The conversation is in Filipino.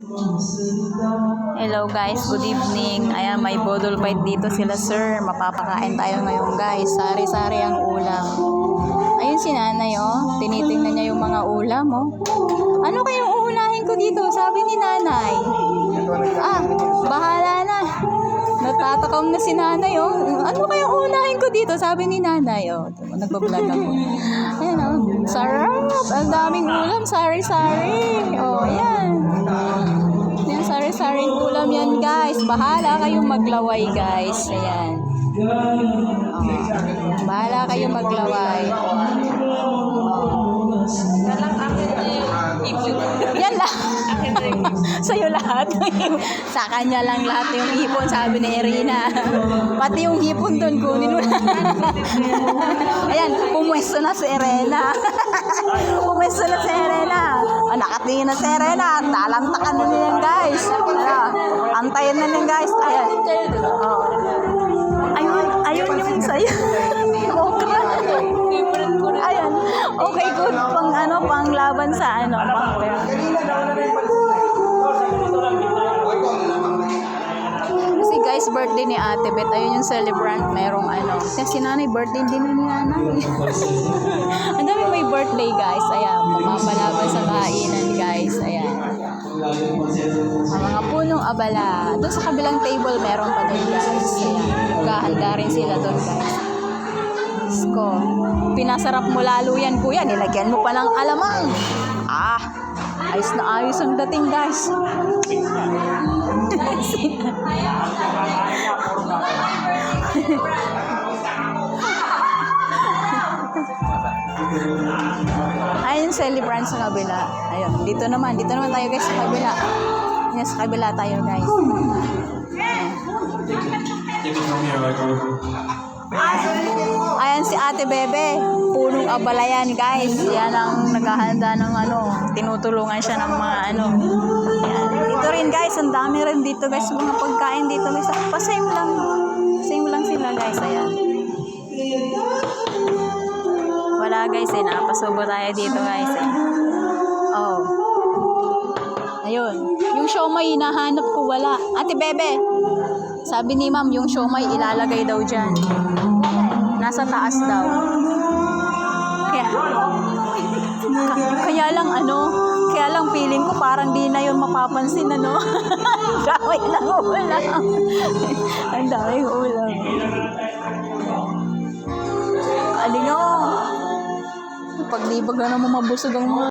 Hello guys, good evening. Ayan, may bodol fight dito sila sir. Mapapakain tayo ngayon guys. Sari-sari ang ulam. Ayun si nanay oh. Tinitingnan niya yung mga ulam oh. Ano kayong uunahin ko dito? Sabi ni nanay. Bahala na. Natatakam na si nanay oh. Ano kayong uunahin ko dito? Sabi ni nanay oh. Nagbablog ako. Ayan oh. Sarap. Ang daming ulam. Sari-sari. Oh, ayan. Yan, sari-saring ulam yan guys. Bahala kayong maglaway guys. Ayan. Bahala kayong maglaway. Yan lang. Sa'yo lahat. Sa kanya lang lahat yung hipon, sabi ni Irina. Pati yung hipon doon, kunin mo na. Ayan, pumwesto na si Irena. Pumwesto na si Irena. Nakatingin na si Irena. Talantakan na niyan guys. Antayin na niyan guys. Ayan. Ayun yung sa'yo. Okra. Ayan. Okay, good. Pang laban sa pang kasi guys, birthday ni Ate Bet. Ayun yung celebrant. Merong kasi nanay, birthday din ni nanay. Ang dami may birthday guys. Ayan, mamalaban sa kainan guys. Ayan. Ang mga punong abala. Doon sa kabilang table, meron pa doon guys. Ayan. Magkahanda rin sila doon guys. Ko. Pinasarap mo lalo yan kuya. Nilagyan mo pa ng alamang. Ayos na ayos ang dating guys. Ayun, celebrant sa kabila. Ayun, dito naman tayo guys sa kabila. Yan, sa kabila tayo guys. Ayan si Ate Bebe. Punong abala yan guys. Yan ang naghahanda ng tinutulungan siya ng mga Yan. Dito rin guys, ang dami rin dito guys, mga pagkain dito guys. Pasame lang sila guys. Ayan. Wala guys napasubo tayo dito guys Oh. Ayun. Yung siomay hinahanap ko, wala. Ate Bebe, sabi ni ma'am, yung siomay ilalagay daw dyan. Nasa taas daw. Kaya lang feeling ko parang di na yun mapapansin Dami lang ulam. Ang daming ulam. Aling pag di ba ganun mabusog ang